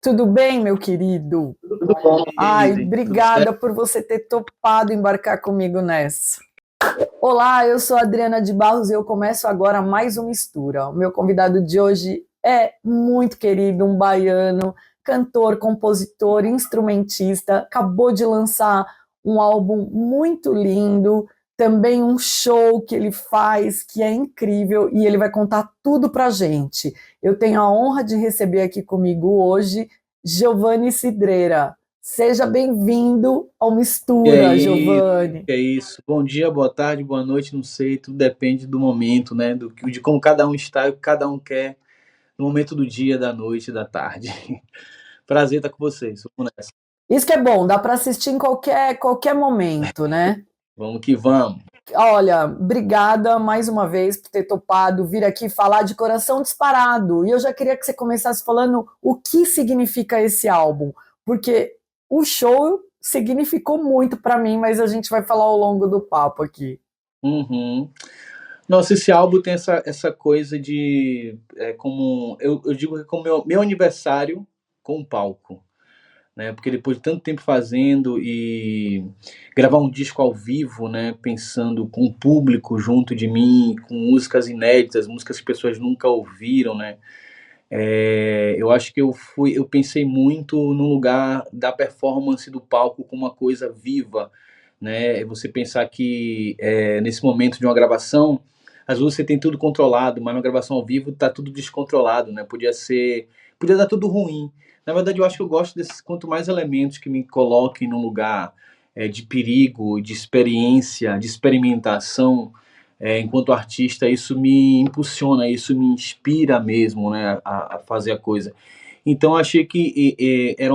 Tudo bem, meu querido? Tudo bom, Ai, Daisy? Tudo certo? obrigada por você ter topado embarcar comigo nessa. Olá, eu sou a Adriana de Barros e eu começo agora mais um Mistura. O meu convidado de hoje é muito querido, um baiano, cantor, compositor, instrumentista, acabou de lançar um álbum muito lindo, também um show que ele faz que é incrível e ele vai contar tudo pra gente. Eu tenho a honra de receber aqui comigo hoje Giovanni Cidreira. Seja bem-vindo ao E Mistura, aí, Giovanni. que é isso? Bom dia, boa tarde, boa noite, não sei, tudo depende do momento, né? De como cada um está e o que cada um quer no momento do dia, da noite, da tarde. Prazer estar com vocês. Vamos nessa. Isso que é bom, dá para assistir em qualquer momento, né? Vamos que vamos. Olha, obrigada mais uma vez por ter topado vir aqui falar de Coração Disparado. E eu já queria que você começasse falando o que significa esse álbum, porque o show significou muito para mim, mas a gente vai falar ao longo do papo aqui. Uhum. Nossa, esse álbum tem essa coisa de. Como eu digo que é como meu aniversário com o palco. Né? Porque depois de tanto tempo fazendo e gravar um disco ao vivo, né? Pensando com o público junto de mim, com músicas inéditas, músicas que as pessoas nunca ouviram, né? Eu acho que eu pensei muito no lugar da performance do palco como uma coisa viva, né? Você pensar que nesse momento de uma gravação, às vezes você tem tudo controlado, mas na gravação ao vivo tá tudo descontrolado, né? Podia dar tudo ruim. Na verdade, eu acho que eu gosto desses quanto mais elementos que me coloquem num lugar de perigo, de experiência, de experimentação, enquanto artista, isso me impulsiona, isso me inspira mesmo, né, a fazer a coisa. Então achei que era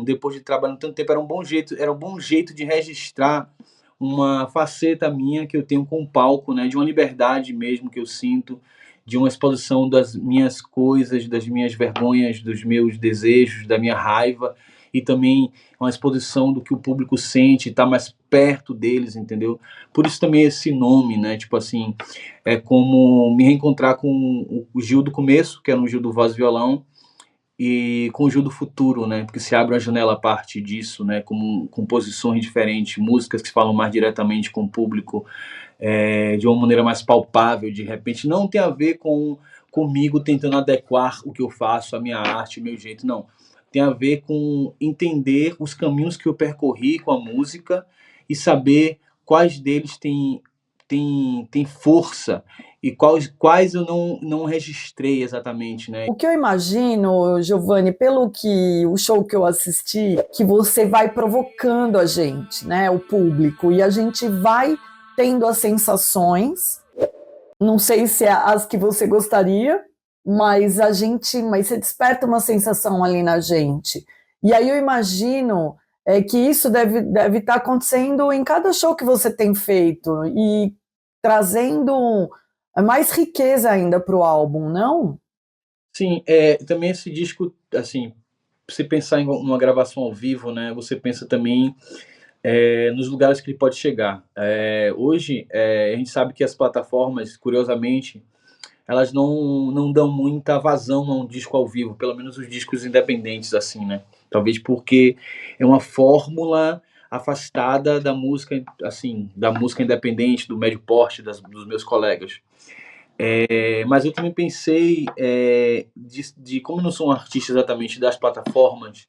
depois de trabalhando tanto tempo era um bom jeito de registrar uma faceta minha que eu tenho com o palco, né, de uma liberdade mesmo que eu sinto, de uma exposição das minhas coisas, das minhas vergonhas, dos meus desejos, da minha raiva e também uma exposição do que o público sente, estar mais perto deles, entendeu? Por isso também esse nome, né? Tipo assim, é como me reencontrar com o Gil do começo, que era um Gil do voz e violão, e com o Gil do futuro, né? Porque se abre uma janela a parte disso, né? Com composições diferentes, músicas que falam mais diretamente com o público, de uma maneira mais palpável, de repente, não tem a ver com comigo tentando adequar o que eu faço, a minha arte, o meu jeito, não. Tem a ver com entender os caminhos que eu percorri com a música e saber quais deles têm força e quais eu não registrei exatamente, né? O que eu imagino, Giovanni, pelo que o show que eu assisti, que você vai provocando a gente, né, o público, e a gente vai tendo as sensações, não sei se é as que você gostaria, mas você desperta uma sensação ali na gente. E aí eu imagino que isso deve estar acontecendo em cada show que você tem feito e trazendo mais riqueza ainda para o álbum, não? Sim, também esse disco, assim, você pensar em uma gravação ao vivo, né? Você pensa também nos lugares que ele pode chegar. Hoje, a gente sabe que as plataformas, curiosamente, elas não dão muita vazão a um disco ao vivo, pelo menos os discos independentes, assim, né? Talvez porque é uma fórmula afastada da música, assim, da música independente, do médio porte, dos meus colegas. Mas eu também pensei de como eu não sou um artista exatamente das plataformas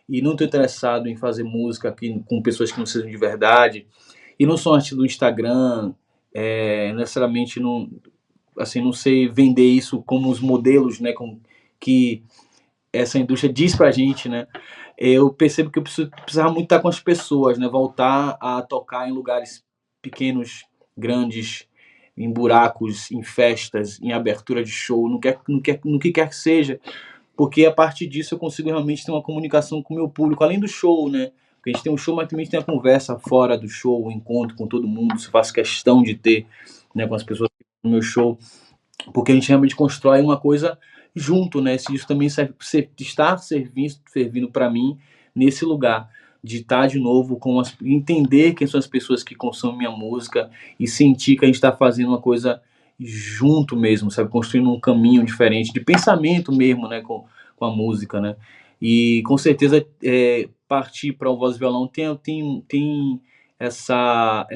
e não estou interessado em fazer música aqui com pessoas que não sejam de verdade e não sou um artista do Instagram, necessariamente não, assim, não sei vender isso como os modelos, né, que essa indústria diz pra gente, né? Eu percebo que eu precisava muito estar com as pessoas, né? Voltar a tocar em lugares pequenos, grandes, em buracos, em festas, em abertura de show, no que quer que seja, porque a partir disso eu consigo realmente ter uma comunicação com o meu público, além do show, né? Porque a gente tem um show, mas também tem a conversa fora do show, o encontro com todo mundo, isso eu faço questão de ter, né, com as pessoas no meu show, porque a gente realmente constrói uma coisa junto, né? Isso também está servindo para mim nesse lugar de estar de novo entender quem são as pessoas que consomem minha música e sentir que a gente está fazendo uma coisa junto mesmo, sabe? Construindo um caminho diferente de pensamento mesmo, né? Com a música, né? E com certeza partir para o voz e violão tem essa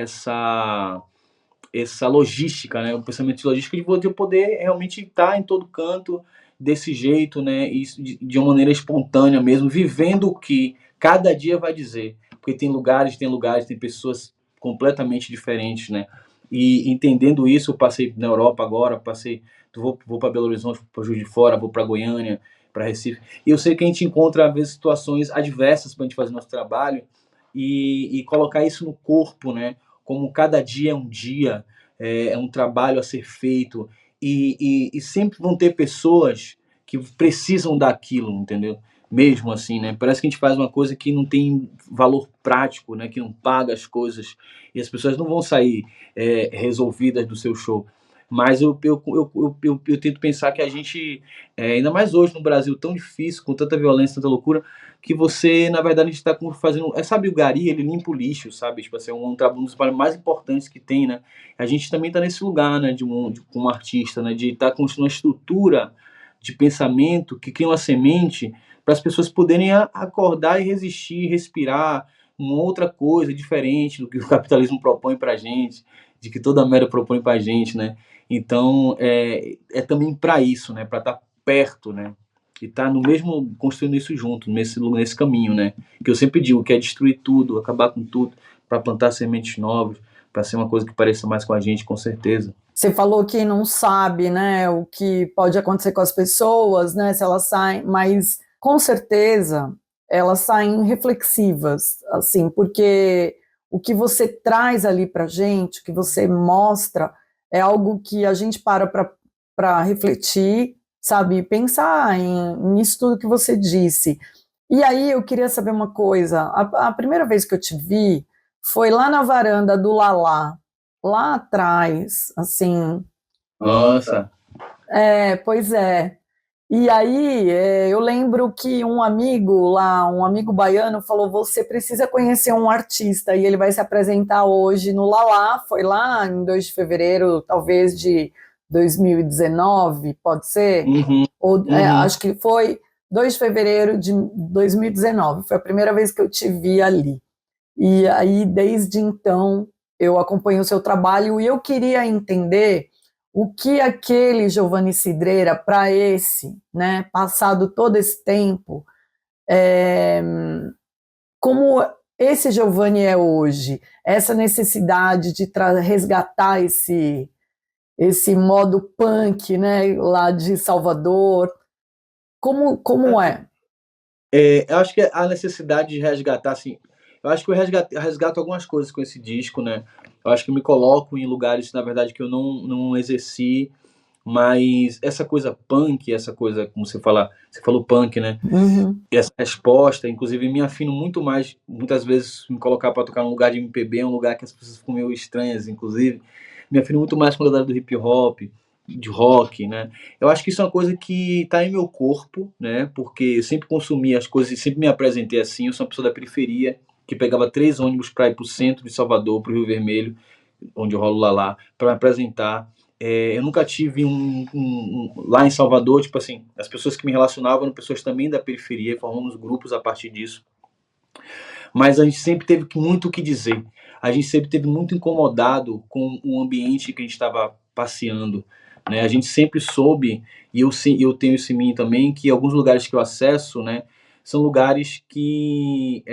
logística, né? O pensamento de logística de eu poder realmente estar em todo canto desse jeito, né? Isso de uma maneira espontânea mesmo, vivendo o que cada dia vai dizer. Porque tem lugares, tem pessoas completamente diferentes, né? E entendendo isso, eu passei na Europa agora, vou para Belo Horizonte, para Juiz de Fora, vou para Goiânia, para Recife. E eu sei que a gente encontra, às vezes, situações adversas para a gente fazer nosso trabalho e colocar isso no corpo, né? Como cada dia é um dia, é um trabalho a ser feito, e sempre vão ter pessoas que precisam daquilo, entendeu? Mesmo assim, né? Parece que a gente faz uma coisa que não tem valor prático, né? Que não paga as coisas, e as pessoas não vão sair resolvidas do seu show. Mas eu tento pensar que a gente, ainda mais hoje no Brasil, tão difícil, com tanta violência, tanta loucura, que você, na verdade, a gente tá fazendo. Sabe, o gari, ele limpa o lixo, sabe? Tipo assim, um dos trabalhos mais importantes que tem, né? A gente também tá nesse lugar, né, como artista, né? De estar construindo uma estrutura de pensamento que cria uma semente para as pessoas poderem acordar e resistir, respirar uma outra coisa diferente do que o capitalismo propõe pra gente, de que toda a merda propõe pra gente, né? Então, também para isso, né? Para estar perto, né? E tá no mesmo, construindo isso junto, nesse caminho, né? Que eu sempre digo, que é destruir tudo, acabar com tudo, para plantar sementes novas, para ser uma coisa que pareça mais com a gente, com certeza. Você falou que não sabe, né, o que pode acontecer com as pessoas, né, se elas saem, mas com certeza elas saem reflexivas, assim, porque o que você traz ali pra gente, o que você mostra, é algo que a gente para refletir, sabe, pensar nisso tudo que você disse. E aí eu queria saber uma coisa, a primeira vez que eu te vi foi lá na varanda do Lalá, lá atrás, assim. Nossa. Pois é. E aí, eu lembro que um amigo lá, um amigo baiano, falou: você precisa conhecer um artista, e ele vai se apresentar hoje no Lalá. Foi lá em 2 de fevereiro, talvez de 2019, pode ser? Uhum, Ou, uhum. acho que foi 2 de fevereiro de 2019. Foi a primeira vez que eu te vi ali. E aí, desde então, eu acompanho o seu trabalho e eu queria entender o que aquele Giovanni Cidreira, para esse, né, passado todo esse tempo, é, como esse Giovanni é hoje, essa necessidade de resgatar esse modo punk, né, lá de Salvador, como é? Eu acho que a necessidade de resgatar, assim, eu acho que resgato algumas coisas com esse disco, né? Eu acho que eu me coloco em lugares, na verdade, que eu não exerci, mas essa coisa punk, essa coisa, como você falou punk, né? Uhum. E essa resposta, inclusive, me afino muito mais, muitas vezes, me colocar para tocar num lugar de MPB, é um lugar que as pessoas ficam meio estranhas, inclusive, me afino muito mais com a galera do hip hop, de rock, né? Eu acho que isso é uma coisa que está em meu corpo, né? Porque eu sempre consumi as coisas, sempre me apresentei assim. Eu sou uma pessoa da periferia que pegava 3 ônibus para ir para o centro de Salvador, para o Rio Vermelho, onde eu rolo lá, para me apresentar. Eu nunca tive lá em Salvador, tipo assim, as pessoas que me relacionavam eram pessoas também da periferia, formamos grupos a partir disso. Mas a gente sempre teve muito o que dizer. A gente sempre teve muito incomodado com o ambiente que a gente estava passeando, né? A gente sempre soube, e eu tenho isso em mim também, que alguns lugares que eu acesso, né, são lugares que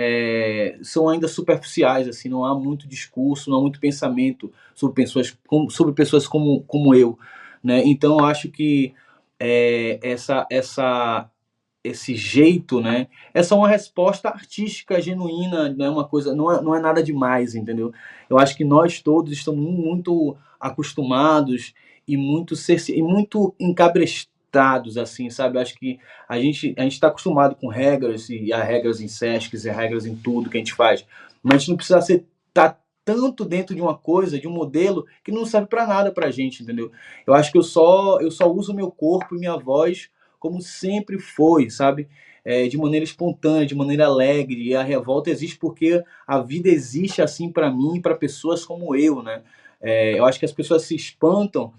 são ainda superficiais, assim, não há muito discurso, não há muito pensamento sobre pessoas como eu, né? Então eu acho que esse jeito, né? É só uma resposta artística genuína, não é uma coisa, não é nada demais, entendeu? Eu acho que nós todos estamos muito acostumados e muito encabrestados, assim, sabe? Eu acho que a gente está acostumado com regras e há regras em SESCs e há regras em tudo que a gente faz, mas a gente não precisa tá tanto dentro de uma coisa, de um modelo que não serve para nada pra gente, entendeu? Eu acho que eu só uso meu corpo e minha voz como sempre foi, sabe? De maneira espontânea, de maneira alegre. E a revolta existe porque a vida existe assim para mim e para pessoas como eu, né? Eu acho que as pessoas se espantam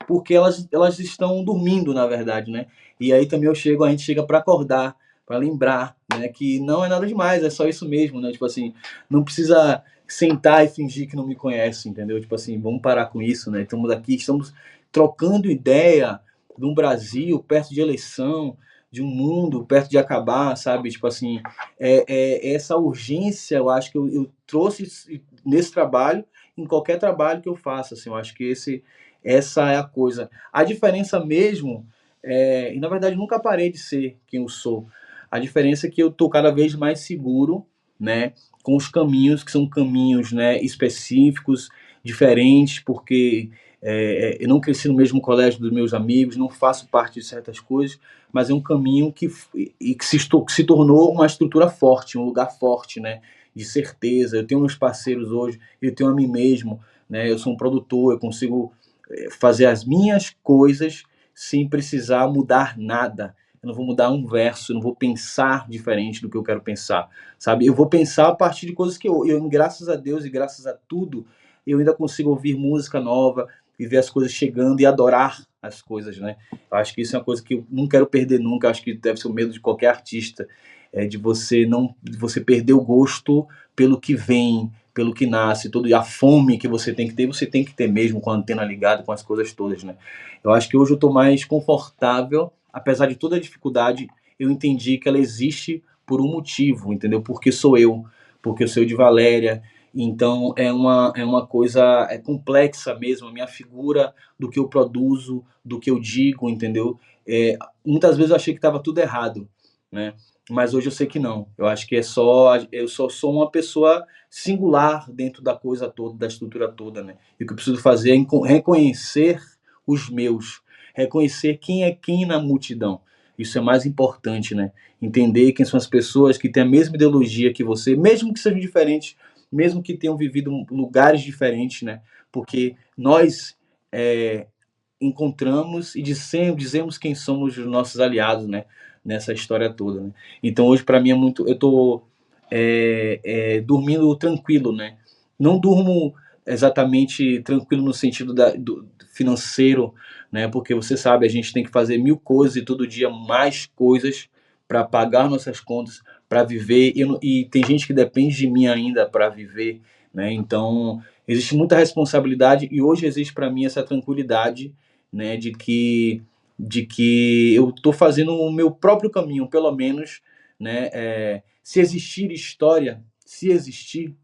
porque elas estão dormindo, na verdade, né? E aí também a gente chega para acordar, para lembrar, né, que não é nada demais, é só isso mesmo, né? Tipo assim, não precisa sentar e fingir que não me conhece, entendeu? Tipo assim, vamos parar com isso, né? Estamos aqui, estamos trocando ideia de um Brasil perto de eleição, de um mundo perto de acabar, sabe? Tipo assim, essa urgência, eu acho que eu trouxe nesse trabalho, em qualquer trabalho que eu faça, assim, eu acho que essa é a coisa. A diferença mesmo, e na verdade nunca parei de ser quem eu sou. A diferença é que eu tô cada vez mais seguro, né, com os caminhos que são caminhos, né, específicos, diferentes, porque eu não cresci no mesmo colégio dos meus amigos, não faço parte de certas coisas, mas é um caminho que se tornou uma estrutura forte, um lugar forte, né, de certeza. Eu tenho meus parceiros hoje, eu tenho a mim mesmo, né, eu sou um produtor, eu consigo fazer as minhas coisas sem precisar mudar nada. Eu não vou mudar um verso, eu não vou pensar diferente do que eu quero pensar, sabe? Eu vou pensar a partir de coisas que graças a Deus e graças a tudo, eu ainda consigo ouvir música nova, e ver as coisas chegando e adorar as coisas, né? Eu acho que isso é uma coisa que eu não quero perder nunca. Eu acho que deve ser o medo de qualquer artista, de você não, de você perder o gosto pelo que vem, pelo que nasce, toda a fome que você tem que ter mesmo com a antena ligada, com as coisas todas, né? Eu acho que hoje eu estou mais confortável, apesar de toda a dificuldade, eu entendi que ela existe por um motivo, entendeu? Porque eu sou eu de Valéria, então é uma coisa complexa mesmo, a minha figura do que eu produzo, do que eu digo, entendeu? Muitas vezes eu achei que estava tudo errado, né? Mas hoje eu sei que não. Eu acho que eu só sou uma pessoa singular dentro da coisa toda, da estrutura toda, né? E o que eu preciso fazer é reconhecer os meus, reconhecer quem é quem na multidão. Isso é mais importante, né? Entender quem são as pessoas que têm a mesma ideologia que você, mesmo que sejam diferentes, mesmo que tenham vivido lugares diferentes, né? Porque nós encontramos e dizemos quem somos os nossos aliados, né? Nessa história toda, né? Então hoje para mim é muito, eu tô dormindo tranquilo, né? Não durmo exatamente tranquilo no sentido do financeiro, né? Porque você sabe, a gente tem que fazer mil coisas e todo dia mais coisas para pagar nossas contas, para viver, e tem gente que depende de mim ainda para viver, né? Então existe muita responsabilidade e hoje existe para mim essa tranquilidade, né? De que eu estou fazendo o meu próprio caminho, pelo menos, né? Se existir história, se existir,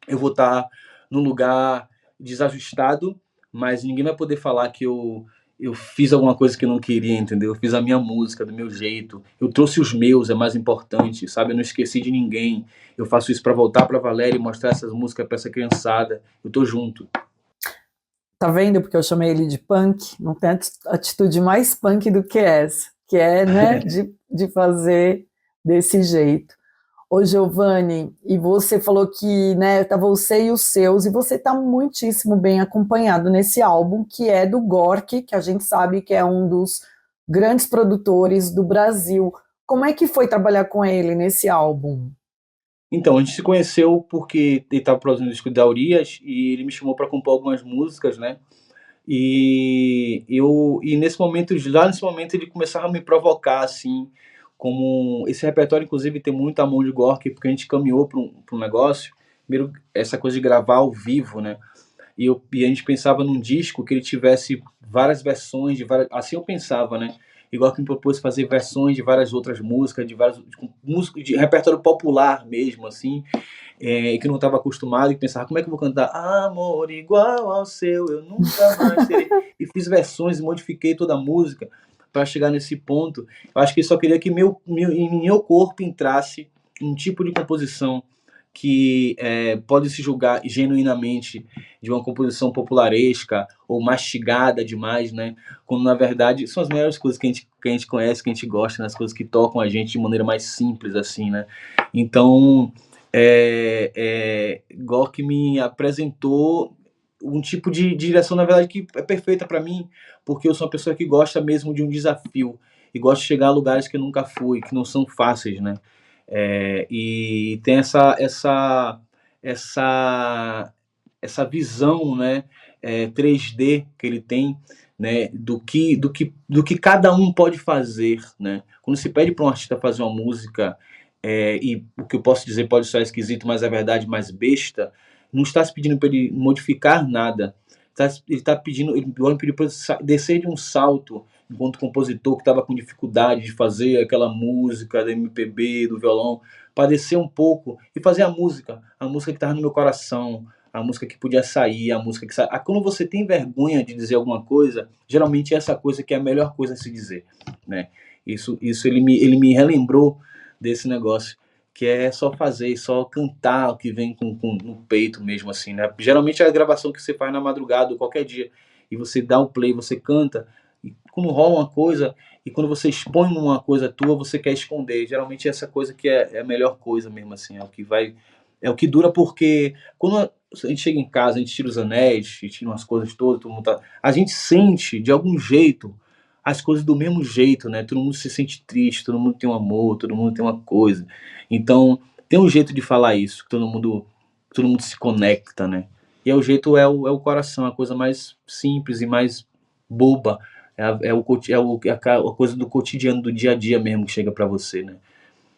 eu vou estar num lugar desajustado, mas ninguém vai poder falar que eu fiz alguma coisa que eu não queria, entendeu? Eu fiz a minha música do meu jeito, eu trouxe os meus, é mais importante, sabe? Eu não esqueci de ninguém. Eu faço isso para voltar para Valéria e mostrar essas músicas para essa criançada. Eu tô junto. Tá vendo? Porque eu chamei ele de punk. Não tem atitude mais punk do que essa, que é, né, de fazer desse jeito. Ô, Giovanni, e você falou que, né, tá você e os seus, e você tá muitíssimo bem acompanhado nesse álbum, que é do Gork, que a gente sabe que é um dos grandes produtores do Brasil. Como é que foi trabalhar com ele nesse álbum? Então, a gente se conheceu porque ele estava produzindo o disco da Urias e ele me chamou para compor algumas músicas, né? E nesse momento ele começava a me provocar assim, como esse repertório inclusive tem muito a mão de Gorky, porque a gente caminhou para um negócio, primeiro essa coisa de gravar ao vivo, né? E a gente pensava num disco que ele tivesse várias versões de várias, assim eu pensava, né? Igual que me propôs fazer versões de várias outras músicas, de várias músicas de repertório popular mesmo, assim, que não estava acostumado e pensava, como é que eu vou cantar amor igual ao seu, eu nunca mais terei. E fiz versões e modifiquei toda a música para chegar nesse ponto. Eu acho que eu só queria que em meu corpo entrasse um tipo de composição que pode se julgar genuinamente de uma composição popularesca ou mastigada demais, né? Quando na verdade são as melhores coisas que a gente conhece, que a gente gosta, né? As coisas que tocam a gente de maneira mais simples, assim, né? Então, Gork me apresentou um tipo de direção, na verdade, que é perfeita para mim, porque eu sou uma pessoa que gosta mesmo de um desafio e gosto de chegar a lugares que eu nunca fui, que não são fáceis, né? E tem essa visão, né, 3D que ele tem né, do que cada um pode fazer, né? Quando se pede para um artista fazer uma música, e o que eu posso dizer pode soar esquisito, mas é verdade, mais besta, não está se pedindo para ele modificar nada. Ele está pedindo, ele pediu para descer de um salto enquanto compositor que estava com dificuldade de fazer aquela música da MPB, do violão, para descer um pouco e fazer a música que estava no meu coração, a música que podia sair, a música que sai. Quando você tem vergonha de dizer alguma coisa, geralmente é essa coisa que é a melhor coisa a se dizer, né? Isso ele me relembrou desse negócio, que é só fazer, só cantar o que vem no peito mesmo, assim, né? Geralmente é a gravação que você faz na madrugada ou qualquer dia, e você dá o play, você canta, e quando rola uma coisa, e quando você expõe uma coisa tua, você quer esconder. Geralmente é essa coisa que é a melhor coisa mesmo, assim, é o que vai. É o que dura, porque quando a gente chega em casa, a gente tira os anéis, a gente tira umas coisas todas, todo mundo tá, a gente sente, de algum jeito, as coisas do mesmo jeito, né? Todo mundo se sente triste, todo mundo tem um amor, todo mundo tem uma coisa. Então, tem um jeito de falar isso, que todo mundo se conecta, né? E o jeito é o coração, a coisa mais simples e mais boba. É a coisa do cotidiano, do dia a dia mesmo que chega pra você, né?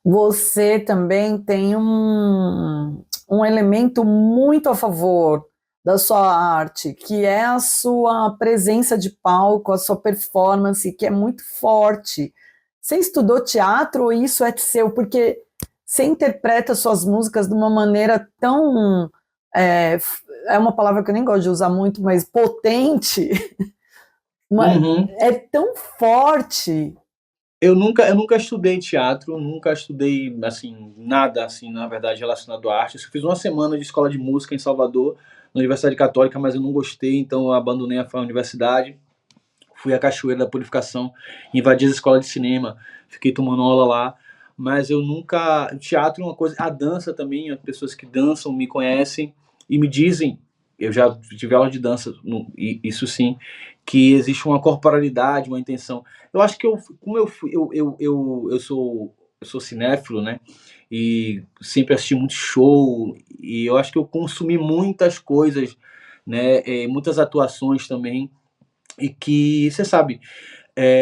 Você também tem um elemento muito a favor da sua arte, que é a sua presença de palco, a sua performance, que é muito forte. Você estudou teatro ou isso é seu? Porque você interpreta suas músicas de uma maneira tão. É uma palavra que eu nem gosto de usar muito, mas potente, Uhum. é tão forte. Eu nunca estudei teatro, nunca estudei, assim, nada, assim, na verdade, relacionado à arte. Eu fiz uma semana de escola de música em Salvador, na Universidade Católica, mas eu não gostei, então eu abandonei a universidade. Fui à Cachoeira da Purificação, invadi a escola de cinema, fiquei tomando aula lá, mas eu nunca. Teatro é uma coisa. A dança também, as pessoas que dançam me conhecem e me dizem, eu já tive aula de dança, isso sim, que existe uma corporalidade, uma intenção. Eu acho que como eu fui, eu sou cinéfilo, né? E sempre assisti muito show, e eu acho que eu consumi muitas coisas, né? Muitas atuações também, e que, você sabe,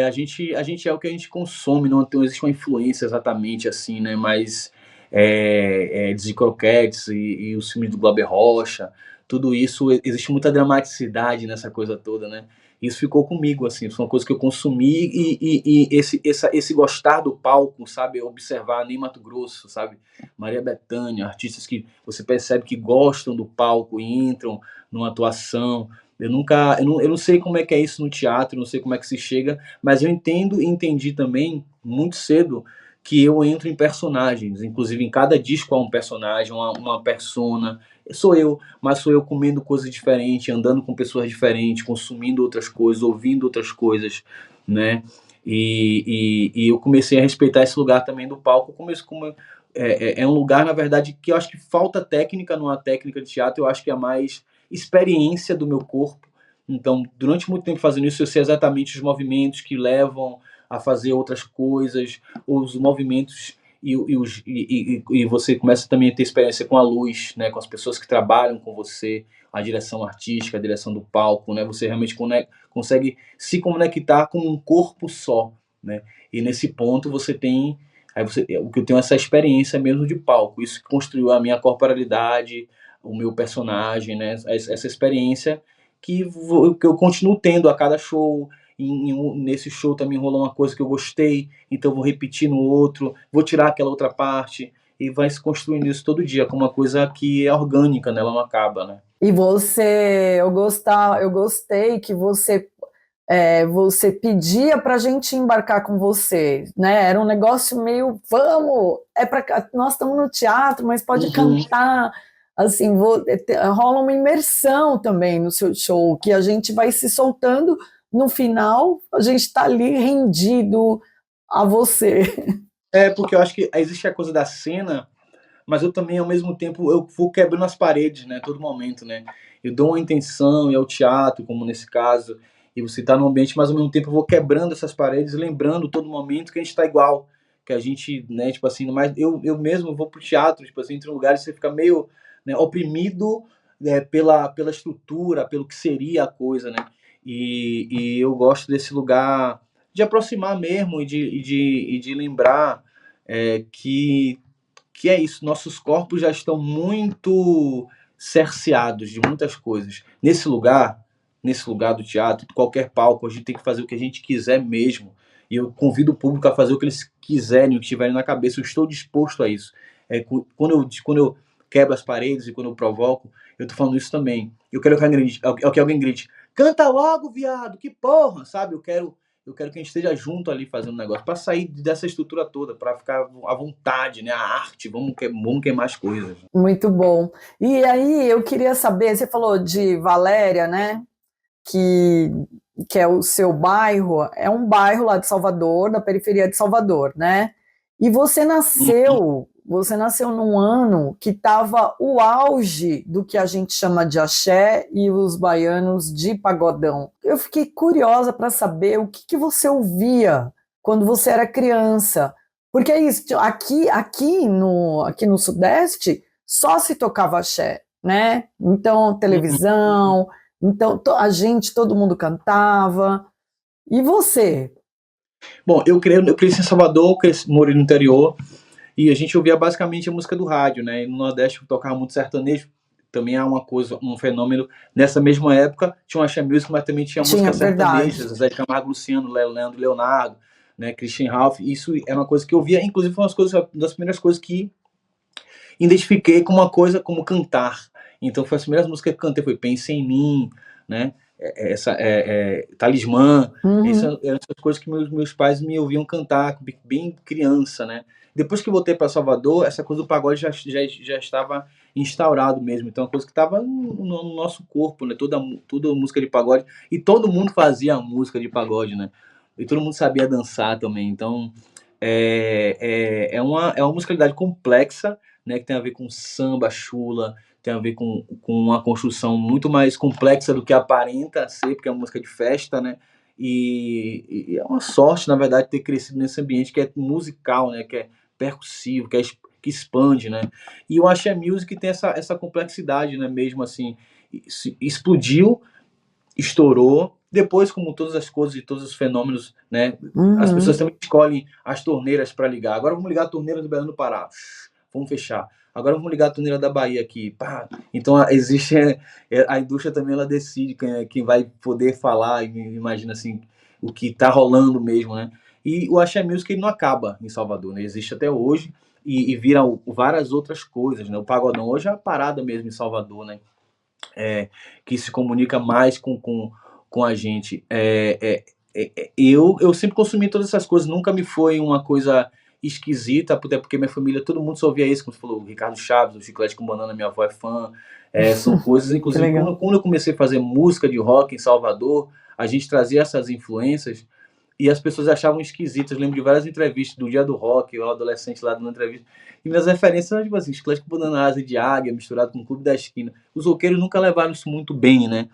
a gente é o que a gente consome, não existe uma influência exatamente assim, né? Mas Desi Croquettes e os filmes do Glauber Rocha, tudo isso, existe muita dramaticidade nessa coisa toda, né? Isso ficou comigo, assim, foi uma coisa que eu consumi, e esse gostar do palco, sabe? Observar Ney Matogrosso, sabe? Maria Bethânia, artistas que você percebe que gostam do palco e entram numa atuação. Eu não sei como é que é isso no teatro, não sei como é que se chega, mas eu entendo e entendi também muito cedo que eu entro em personagens, inclusive em cada disco há um personagem, uma persona. Sou eu, mas sou eu comendo coisas diferentes, andando com pessoas diferentes, consumindo outras coisas, ouvindo outras coisas, né? E eu comecei a respeitar esse lugar também do palco. É um lugar, na verdade, que eu acho que falta técnica numa técnica de teatro, eu acho que é mais experiência do meu corpo. Então, durante muito tempo fazendo isso, eu sei exatamente os movimentos que levam a fazer outras coisas, os movimentos, e você começa também a ter experiência com a luz, né, com as pessoas que trabalham com você, a direção artística, a direção do palco, né, você realmente consegue se conectar com um corpo só, né, e nesse ponto você tem, o que eu tenho essa experiência mesmo de palco, isso que construiu a minha corporalidade, o meu personagem, né? Essa experiência que eu continuo tendo a cada show. Nesse show também rolou uma coisa que eu gostei, então eu vou repetir no outro, vou tirar aquela outra parte, e vai se construindo isso todo dia, como uma coisa que é orgânica, né? Ela não acaba, né? E eu gostei que você pedia para a gente embarcar com você, né? Era um negócio meio, vamos, nós estamos no teatro, mas pode Uhum. cantar, assim, rola uma imersão também no seu show, que a gente vai se soltando, no final a gente está ali rendido a você. Porque eu acho que existe a coisa da cena, mas eu também, ao mesmo tempo, eu vou quebrando as paredes, né? Todo momento, né? Eu dou uma intenção, e é o teatro, como nesse caso, e você tá no ambiente, mas ao mesmo tempo eu vou quebrando essas paredes, lembrando todo momento que a gente tá igual, que a gente, né, tipo assim, mas eu mesmo vou pro teatro, tipo assim, entre lugares você fica meio, né, oprimido, pela estrutura, pelo que seria a coisa, né? e eu gosto desse lugar de aproximar mesmo e de lembrar que é isso, nossos corpos já estão muito cerceados de muitas coisas. Nesse lugar do teatro, qualquer palco, a gente tem que fazer o que a gente quiser mesmo. E eu convido o público a fazer o que eles quiserem, o que tiverem na cabeça. Eu estou disposto a isso. Quando eu quebro as paredes e quando eu provoco, eu tô falando isso também. Eu quero que alguém grite, canta logo, viado, que porra, sabe? Eu quero que a gente esteja junto ali fazendo negócio, para sair dessa estrutura toda, para ficar à vontade, né? A arte, vamos queimar as coisas. Muito bom. E aí eu queria saber, você falou de Valéria, né? Que, que é o seu bairro, é um bairro lá de Salvador, da periferia de Salvador, né? E você nasceu num ano que estava o auge do que a gente chama de axé e os baianos de pagodão. Eu fiquei curiosa para saber o que você ouvia quando você era criança. Porque é isso, aqui no Sudeste só se tocava axé, né? Então, televisão, então todo mundo cantava. E você? Bom, eu cresci em Salvador, morei no interior, e a gente ouvia basicamente a música do rádio, né? E no Nordeste tocava muito sertanejo, também é uma coisa, um fenômeno. Nessa mesma época tinha uma Axé Music, mas também tinha Tinha, música verdade. sertaneja, Zé de Camargo, Luciano, Leandro Leonardo, né? Christian Ralph. Isso é uma coisa que eu via, inclusive foi uma das primeiras coisas que identifiquei como uma coisa como cantar. Então foi as primeiras músicas que eu cantei, foi Pense em Mim, né? Talismã, Uhum. essas coisas que meus pais me ouviam cantar bem criança, né? Depois que voltei para Salvador, essa coisa do pagode já estava instaurado mesmo. Então, é uma coisa que estava no nosso corpo, né? Toda música de pagode. E todo mundo fazia música de pagode, né? E todo mundo sabia dançar também. Então, é uma musicalidade complexa, né? Que tem a ver com samba, chula, tem a ver com uma construção muito mais complexa do que aparenta ser, porque é uma música de festa, né? E é uma sorte, na verdade, ter crescido nesse ambiente que é musical, né? Que é percussivo, que expande, né? E o Axé Music tem essa complexidade, né? Mesmo assim, explodiu, estourou. Depois, como todas as coisas e todos os fenômenos, né? As pessoas Uhum. também escolhem as torneiras para ligar. Agora vamos ligar a torneira do Belém do Pará. Vamos fechar. Agora vamos ligar a torneira da Bahia aqui. Pá. Então existe a indústria também, ela decide quem vai poder falar, imagina assim, o que está rolando mesmo, né? E o Axé Music ele não acaba em Salvador, né? Existe até hoje e vira várias outras coisas, né? O pagodão hoje é a parada mesmo em Salvador, né? Que se comunica mais com a gente. Eu sempre consumi todas essas coisas, nunca me foi uma coisa esquisita, até porque minha família, todo mundo só ouvia isso, como você falou, o Ricardo Chaves, o Chiclete com Banana, minha avó é fã. São coisas, Que inclusive, legal. quando eu comecei a fazer música de rock em Salvador, a gente trazia essas influências e as pessoas achavam esquisitas. Eu lembro de várias entrevistas do Dia do Rock, eu adolescente lá dando entrevista, e minhas referências eram tipo assim, Chiclete com Banana, Asa de Águia, misturado com o Clube da Esquina. Os roqueiros nunca levaram isso muito bem, né?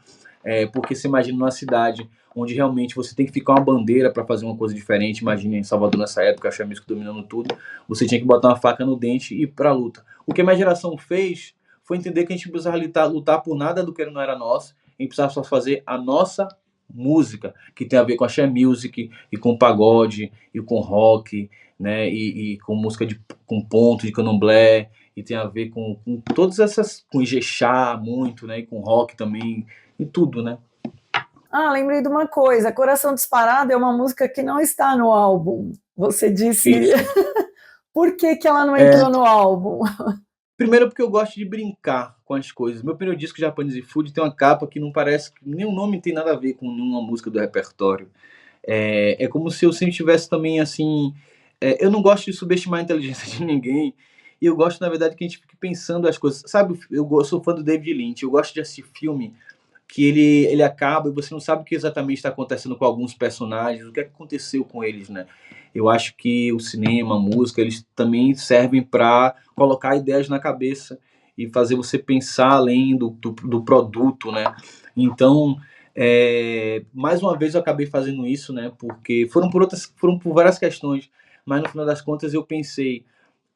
Porque você imagina numa cidade onde realmente você tem que ficar uma bandeira para fazer uma coisa diferente. Imagina em Salvador nessa época, a Chamisco dominando tudo, você tinha que botar uma faca no dente e ir para a luta. O que a minha geração fez foi entender que a gente precisava lutar por nada do que não era nosso, a gente precisava só fazer a nossa música, que tem a ver com a Axé Music e com pagode e com rock, né? E com música com ponto de candomblé, e tem a ver com todas essas, com Ijexá muito, né? E com rock também, e tudo, né? Ah, lembrei de uma coisa. Coração Disparado é uma música que não está no álbum. Você disse. Isso. Por que que ela não entrou no álbum? Primeiro porque eu gosto de brincar com as coisas. Meu primeiro disco, Japanese Food, tem uma capa que não parece, nenhum nome tem nada a ver com nenhuma música do repertório. É como se eu sempre tivesse também, assim... eu não gosto de subestimar a inteligência de ninguém. E eu gosto, na verdade, que a gente fique pensando as coisas. Sabe, eu sou fã do David Lynch. Eu gosto de assistir filme que ele acaba e você não sabe o que exatamente está acontecendo com alguns personagens, o que aconteceu com eles, né? Eu acho que o cinema, a música, eles também servem para colocar ideias na cabeça e fazer você pensar além do produto, né? Então, mais uma vez eu acabei fazendo isso, né? Porque foram por várias questões, mas no final das contas eu pensei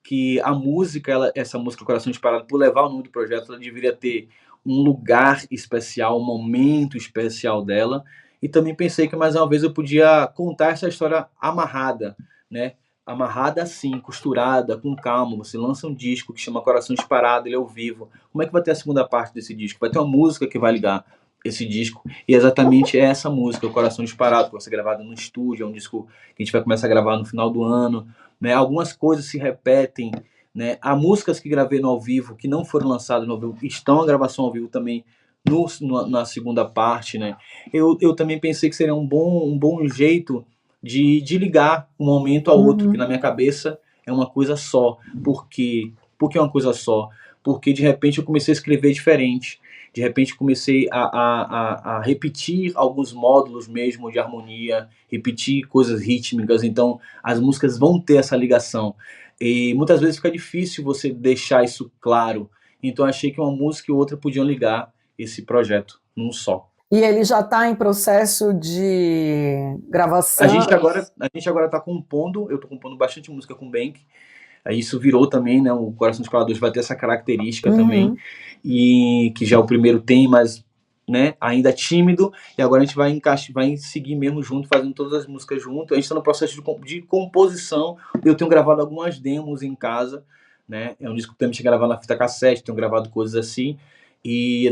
que a música, essa música Coração Disparado, por levar o nome do projeto, ela deveria ter um lugar especial, um momento especial dela. E também pensei que mais uma vez eu podia contar essa história amarrada, né? Amarrada assim, costurada, com calma. Você lança um disco que chama Coração Disparado, ele é ao vivo. Como é que vai ter a segunda parte desse disco? Vai ter uma música que vai ligar esse disco. E exatamente essa música, o Coração Disparado, que vai ser gravada no estúdio, é um disco que a gente vai começar a gravar no final do ano. Né? Algumas coisas se repetem, né? Há músicas que gravei no ao vivo, que não foram lançadas no ao vivo, estão a gravação ao vivo também na segunda parte, né? Eu também pensei que seria um bom jeito de ligar um momento ao outro, que na minha cabeça é uma coisa só. Por que é uma coisa só? Porque de repente eu comecei a escrever diferente. De repente comecei a repetir alguns módulos mesmo de harmonia, repetir coisas rítmicas, então as músicas vão ter essa ligação. E muitas vezes fica difícil você deixar isso claro. Então achei que uma música e outra podiam ligar esse projeto num só. E ele já está em processo de gravação? A gente agora está compondo, eu estou compondo bastante música com o Bank. Isso virou também, né? O Coração dos Paladores vai ter essa característica também, e que já o primeiro tem, mas né, ainda tímido, e agora a gente vai seguir mesmo junto, fazendo todas as músicas junto. A gente está no processo de composição. Eu tenho gravado algumas demos em casa, né? É um disco que também tinha gravado na fita cassete, tenho gravado coisas assim. E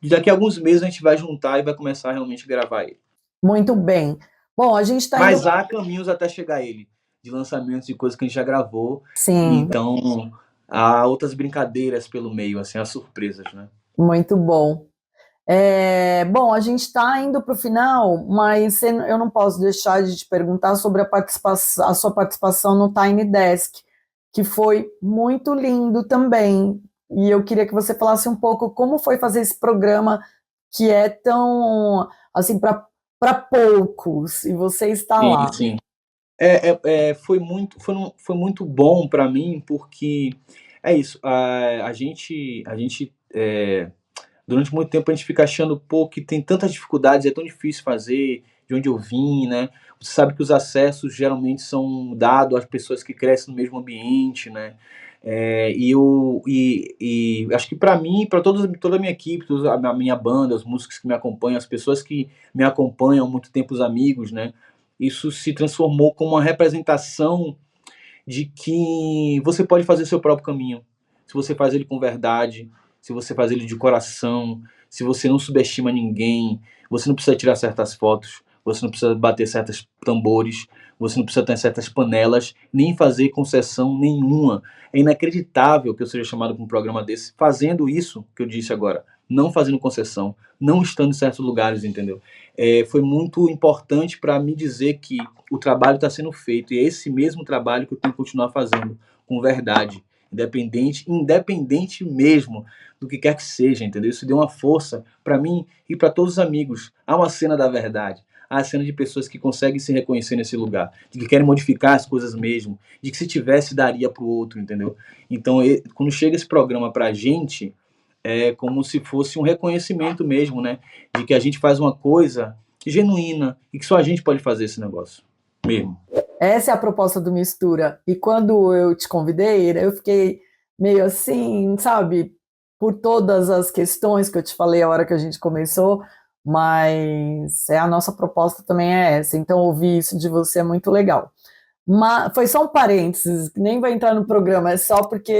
daqui a alguns meses a gente vai juntar e vai começar realmente a gravar ele. Muito bem. Bom, a gente está indo... Mas há caminhos até chegar a ele, de lançamentos de coisas que a gente já gravou. Sim. Então, há outras brincadeiras pelo meio, assim, as surpresas, né? Muito bom. Bom, a gente está indo para o final, mas eu não posso deixar de te perguntar sobre a sua participação no Tiny Desk, que foi muito lindo também. E eu queria que você falasse um pouco como foi fazer esse programa que é tão, assim, para poucos, e você está lá. Sim. Foi muito bom para mim, porque é isso, a gente durante muito tempo a gente fica achando, pô, que tem tantas dificuldades, é tão difícil fazer, de onde eu vim, né? Você sabe que os acessos geralmente são dados às pessoas que crescem no mesmo ambiente, né? E acho que para mim, para toda a minha equipe, toda a minha banda, os músicos que me acompanham, as pessoas que me acompanham há muito tempo, os amigos, né? Isso se transformou como uma representação de que você pode fazer seu próprio caminho. Se você faz ele com verdade, se você faz ele de coração, se você não subestima ninguém, você não precisa tirar certas fotos, você não precisa bater certos tambores, você não precisa ter certas panelas, nem fazer concessão nenhuma. É inacreditável que eu seja chamado para um programa desse fazendo isso que eu disse agora, não fazendo concessão, não estando em certos lugares, entendeu? Foi muito importante para me dizer que o trabalho está sendo feito, e é esse mesmo trabalho que eu tenho que continuar fazendo, com verdade, independente mesmo do que quer que seja, entendeu? Isso deu uma força para mim e para todos os amigos. Há uma cena da verdade, há a cena de pessoas que conseguem se reconhecer nesse lugar, de que querem modificar as coisas mesmo, de que se tivesse daria para o outro, entendeu? Então, quando chega esse programa para a gente, é como se fosse um reconhecimento mesmo, né? De que a gente faz uma coisa genuína e que só a gente pode fazer esse negócio mesmo. Essa é a proposta do Mistura. E quando eu te convidei, eu fiquei meio assim, sabe, por todas as questões que eu te falei a hora que a gente começou, mas a nossa proposta também é essa. Então, ouvir isso de você é muito legal. Mas foi só um parênteses, nem vai entrar no programa, é só porque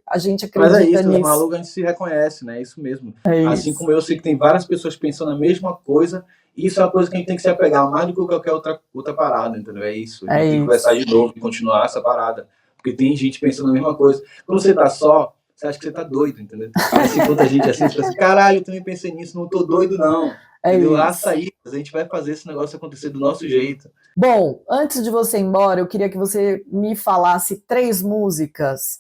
a gente acredita nisso. Mas é isso, maluco, a gente se reconhece, né? É isso mesmo. Assim como eu sei que tem várias pessoas pensando a mesma coisa, isso é uma coisa que a gente tem que se apegar mais do que qualquer outra parada, entendeu? É isso. A gente tem que conversar de novo e continuar essa parada. Porque tem gente pensando a mesma coisa. Quando você tá só, você acha que você tá doido, entendeu? Mas se encontra gente assim, você pensa, caralho, eu também pensei nisso, não tô doido, não. Entendeu? Há saídas, a gente vai fazer esse negócio acontecer do nosso jeito. Bom, antes de você ir embora, eu queria que você me falasse 3 músicas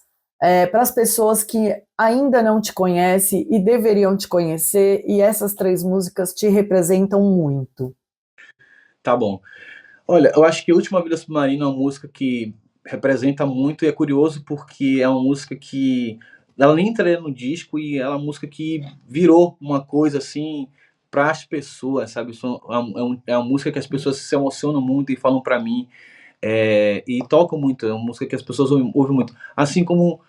para as pessoas que ainda não te conhecem e deveriam te conhecer, e essas 3 músicas te representam muito. Tá bom. Olha, eu acho que A Última Vida Submarina é uma música que representa muito, e é curioso porque é uma música que ela nem entraria no disco, e ela é uma música que virou uma coisa assim para as pessoas, sabe? É uma música que as pessoas se emocionam muito e falam para mim, e tocam muito. É uma música que as pessoas ouvem muito. Assim como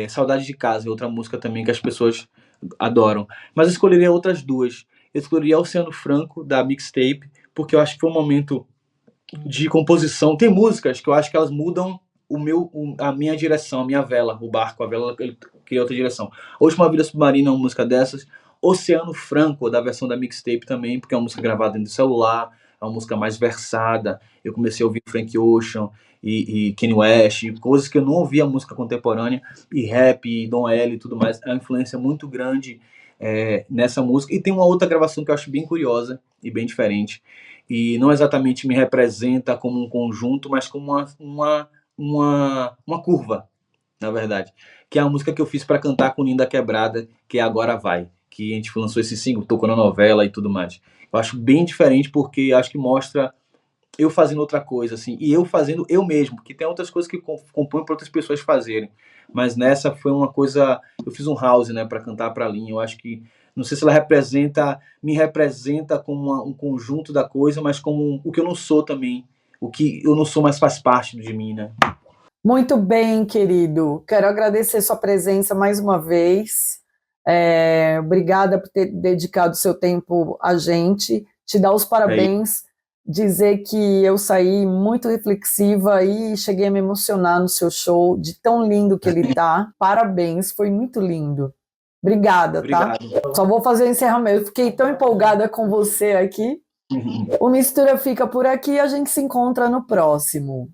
Saudade de Casa, é outra música também que as pessoas adoram. Mas eu escolheria outras duas. Eu escolheria Oceano Franco, da mixtape, porque eu acho que foi um momento de composição. Tem músicas que eu acho que elas mudam a minha direção, a minha vela, o barco, a vela ele cria outra direção. A Última Vida Submarina é uma música dessas. Oceano Franco, da versão da mixtape também, porque é uma música gravada dentro do celular, é uma música mais versada. Eu comecei a ouvir Frank Ocean e Kanye West, coisas que eu não ouvia música contemporânea, e rap, e Dom L e tudo mais. É uma influência muito grande nessa música. E tem uma outra gravação que eu acho bem curiosa e bem diferente, e não exatamente me representa como um conjunto, mas como uma curva, na verdade. Que é a música que eu fiz para cantar com Linda Quebrada, que é Agora Vai. Que a gente lançou esse single, tocou na novela e tudo mais. Eu acho bem diferente porque acho que mostra eu fazendo outra coisa, assim, e eu fazendo eu mesmo, porque tem outras coisas que compõem para outras pessoas fazerem. Mas nessa foi uma coisa. Eu fiz um house, né, para cantar para Linha. Eu acho que. Não sei se ela me representa como um conjunto da coisa, mas como o que eu não sou também. O que eu não sou, mas faz parte de mim, né? Muito bem, querido. Quero agradecer sua presença mais uma vez. Obrigada por ter dedicado seu tempo a gente. Te dar os parabéns, dizer que eu saí muito reflexiva e cheguei a me emocionar no seu show, de tão lindo que ele tá. Parabéns, foi muito lindo. Obrigada, Obrigado. Tá? Só vou fazer o encerramento. Fiquei tão empolgada com você aqui. O Mistura fica por aqui e a gente se encontra no próximo.